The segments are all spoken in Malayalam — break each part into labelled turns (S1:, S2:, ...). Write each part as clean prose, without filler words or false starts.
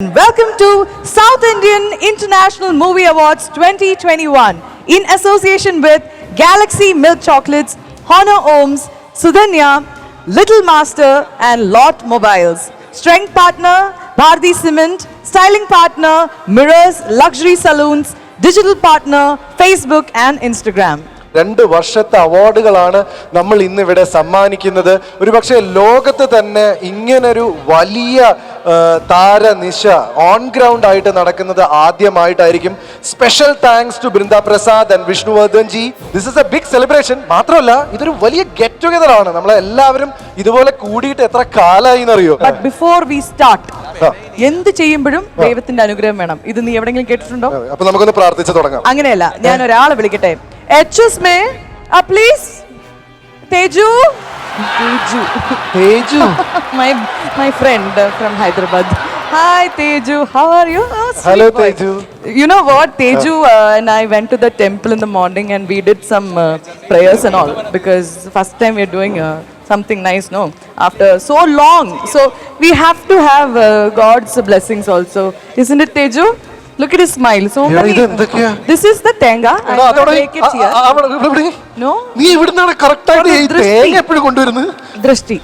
S1: Welcome to South Indian International Movie Awards 2021 in association with Galaxy Milk Chocolates, Honor Ohms, Sudhanya, Little Master and Lot Mobiles. Strength partner, Bharti Cement. Styling partner, Mirrors Luxury Saloons. Digital partner, Facebook and Instagram.
S2: 2 വർഷത്തെ അവാർഡുകളാണ് നമ്മൾ ഇന്നിവിടെ സമ്മാനിക്കുന്നത്. ഒരുപക്ഷെ ലോകത്ത് തന്നെ ഇങ്ങനൊരു വലിയ താരനിശ ഓൺ ഗ്രൗണ്ട് ആയിട്ട് നടക്കുന്നത് ആദ്യമായിട്ടായിരിക്കും. Special thanks to Brinda Prasad and Vishnuvardhan ji. This is a big celebration. മാത്രമല്ല ഇതൊരു വലിയ ഗെറ്റ് ടുഗദർ ആണ്. നമ്മളെല്ലാവരും ഇതുപോലെ കൂടിയിട്ട് എത്ര കാലമായി എന്നറിയോ?
S1: But before we start, എന്ത് ചെയ്യുമ്പോഴും ദൈവത്തിന്റെ അനുഗ്രഹം വേണം. ഇത് നീ എവിടെയെങ്കിലും കേട്ടിട്ടുണ്ടോ?
S2: അപ്പൊ നമുക്കൊന്ന് പ്രാർത്ഥിച്ചു തുടങ്ങാം.
S1: അങ്ങനെയല്ല, ഞാൻ ഒരാളെ വിളിക്കട്ടെ. HS में please Teju my friend from Hyderabad. Hi Teju, how are you? Oh,
S2: hello
S1: boy.
S2: Teju.
S1: You know what, Teju and I went to the temple in the morning and we did some prayers and all, because first time we're doing something nice, no, after so long, so we have to have God's blessings also, isn't it Teju? Look at his smile. So many. This is the tenga. I make it here. No?
S2: നീ ഇവിടുന്നാണ് കറക്റ്റ് ആയിട്ട് ഈ തേങ്ങ എപ്പോഴും കൊണ്ടുവരുന്നത്?
S1: ദൃഷ്ടി.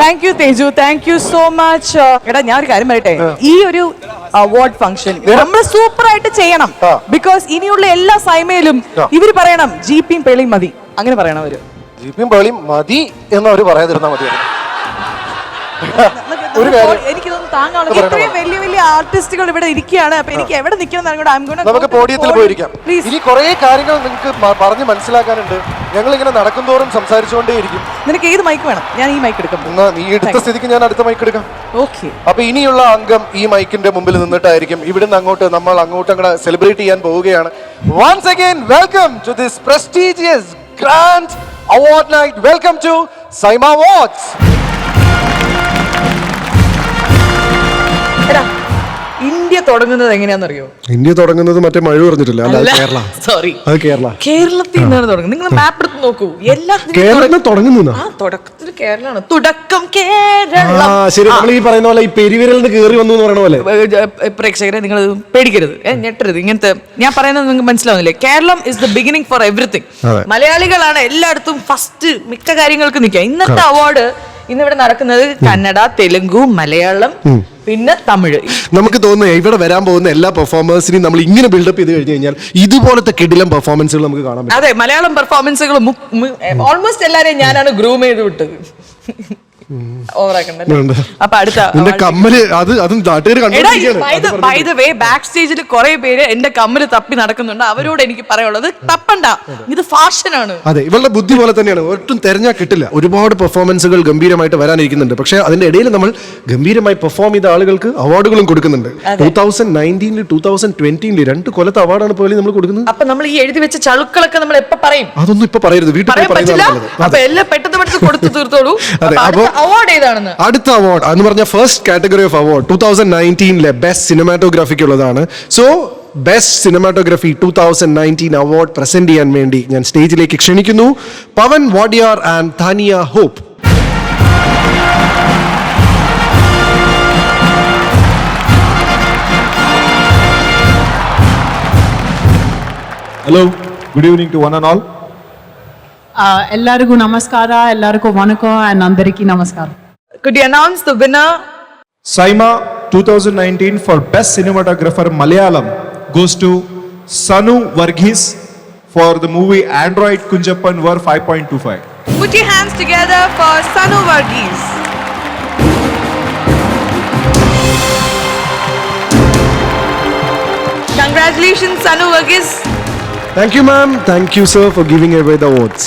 S1: Thank you Teju. Thank you so much. എടാ ഞാൻ ഒരു കാര്യം പറയട്ടെ. ഈ ഒരു അവാർഡ് ഫംഗ്ഷൻ നമ്മൾ സൂപ്പർ ആയിട്ട് ചെയ്യണം. ബിക്കോസ് ഇനിയുള്ള എല്ലാ സൈമയിലും ഇവര് പറയണം ജീപ്പിയും പേളിയും മതി. അങ്ങനെ പറയണം അവര്.
S2: ജീപ്പിയും പേളിയും മതി എന്ന് അവര് പറയാതിരുന്നാ മതിയായിരുന്നു.
S1: എനിക്ക് താങ്ങാണ്. ഇത്രയും വലിയ വലിയ ആർട്ടിസ്റ്റുകൾ ഇവിടെ ഇരിക്കുകയാണ്. അപ്പൊ എനിക്ക് എവിടെ നിൽക്കണം?
S2: നമുക്ക് പോഡിയത്തിൽ പോയിരിക്കാം. ഇനി കുറെ കാര്യങ്ങൾ നിങ്ങൾക്ക് പറഞ്ഞ് മനസ്സിലാക്കാനുണ്ട്. ഞങ്ങൾ ഇങ്ങനെ നടക്കുന്തോറും സംസാരിച്ചുകൊണ്ടേയിരിക്കും.
S1: നിനക്ക് ഏത് മൈക്ക് വേണം? ഞാൻ ഈ മൈക്ക് എടുക്കാം.
S2: നീ എടുത്ത സ്ഥിതിക്ക് ഞാൻ അടുത്ത മൈക്ക് എടുക്കാം.
S1: ഓക്കെ.
S2: അപ്പൊ ഇനിയുള്ള അംഗം ഈ മൈക്കിന്റെ മുമ്പിൽ നിന്നിട്ടായിരിക്കും. ഇവിടുന്ന് അങ്ങോട്ട് നമ്മൾ അങ്ങോട്ട് അങ്ങോട്ട് സെലിബ്രേറ്റ് ചെയ്യാൻ പോവുകയാണ്. Once again, welcome to this prestigious grand award night. Welcome to Saima Awards.
S1: India തുടങ്ങുന്നത് എങ്ങനെയാണെന്നറിയോ?
S2: ഇന്ത്യ തുടങ്ങുന്നത് മറ്റേ മഴ പറഞ്ഞിട്ടില്ല, കേരള.
S1: സോറി,
S2: കേരളത്തിൽ
S1: നിന്നാണ് തുടങ്ങുന്നത്. നിങ്ങൾ മാപ്പ് എടുത്ത് നോക്കൂ.
S2: കേരളത്തിൽ തുടങ്ങുന്നു.
S1: തുടക്കത്തിൽ കേരളമാണ്. തുടക്കം കേരളം.
S2: ശരി, നമ്മൾ ഈ പറയുന്ന പോലെ ഈ പെരുവിരൽ നിന്ന് കയറി വന്നു എന്ന് പറയുന്ന പോലെ.
S1: പ്രേക്ഷകരെ നിങ്ങൾ പേടിക്കരുത്, ഞെട്ടരുത്. ഇങ്ങനത്തെ ഞാൻ പറയുന്നത് നിങ്ങൾക്ക് മനസ്സിലാവുന്നില്ലേ? Keralam is the beginning for everything. മലയാളികളാണ് എല്ലായിടത്തും ഫസ്റ്റ് മിക്ക കാര്യങ്ങൾക്ക് നിൽക്കുക. ഇന്നത്തെ അവാർഡ് ഇന്നിവിടെ നടക്കുന്നത് കന്നഡ, തെലുങ്കു, മലയാളം, പിന്നെ തമിഴ്.
S2: നമുക്ക് തോന്നുന്നു ഇവിടെ വരാൻ പോകുന്ന എല്ലാ പെർഫോമേഴ്സിനെയും നമ്മൾ ഇങ്ങനെ ബിൽഡപ്പ് ചെയ്ത് കഴിഞ്ഞു കഴിഞ്ഞാൽ ഇതുപോലത്തെ കിടിലം പെർഫോമൻസുകൾ നമുക്ക് കാണാൻ പറ്റും.
S1: അതെ, മലയാളം പെർഫോമൻസുകൾ ഓൾമോസ്റ്റ് എല്ലാരെയും ഞാനാണ് ഗ്രൂം ചെയ്ത് വിട്ടത്. അപ്പൊ അടുത്ത ബാക്ക് സ്റ്റേജിൽ കുറെ പേര് എന്റെ കമ്മല് തപ്പി നടക്കുന്നുണ്ട്. അവരോട് എനിക്ക് പറയാനുള്ളത്, തപ്പണ്ട, ഇത് ഫാഷനാണ്.
S2: അതെ, ഇവളുടെ ബുദ്ധി പോലെ തന്നെയാണ്. ഒട്ടും തെരഞ്ഞാൽ കിട്ടില്ല. ഒരുപാട് പെർഫോമൻസുകൾ ഗംഭീരമായിട്ട് വരാനിരിക്കുന്നുണ്ട്. പക്ഷെ അതിന്റെ ഇടയിൽ നമ്മൾ ഗംഭീരമായി പെർഫോം ചെയ്ത ആളുകൾക്ക് അവാർഡുകളും കൊടുക്കുന്നുണ്ട്. 2019 2020 2 കൊല്ലത്തെ അവാർഡാണ് പോലെ നമ്മൾ കൊടുക്കുന്നത്.
S1: അപ്പൊ നമ്മൾ ഈ എഴുതി വെച്ച ചളുക്കളൊക്കെ നമ്മൾ എപ്പോ പറയും?
S2: അതൊന്നും ഇപ്പൊ പറയരുത്, വീട്ടിൽ
S1: അപ്പൊ എല്ലാം പെട്ടെന്ന് കൊടുത്തു തീർത്തോളൂ.
S2: അടുത്ത അവാർഡ് എന്ന് പറഞ്ഞ first category of award 2019 best സിനിമാറ്റോഗ്രാഫിക്ക് ഉള്ളതാണ്. So best cinematography 2019 award present ചെയ്യാൻ വേണ്ടി ഞാൻ സ്റ്റേജിലേക്ക് ക്ഷണിക്കുന്നു Pavan Wadiyar and Tanya Hope.
S3: Hello, good evening to one and all.
S4: ಎಲ್ಲರಿಗೂ ನಮಸ್ಕಾರ, ಎಲ್ಲರಿಗೂ ವಣಕ and ಅಂದರಿಕಿ ನಮಸ್ಕಾರ.
S1: Could you announce the winner?
S3: Saima 2019 for Best Cinematographer Malayalam goes to Sanu Varghese for the movie Android Kunjappan Var 5.25.
S1: Put your hands together for Sanu Varghese. Congratulations Sanu Varghese.
S2: Thank you ma'am. Thank you sir for giving away the awards.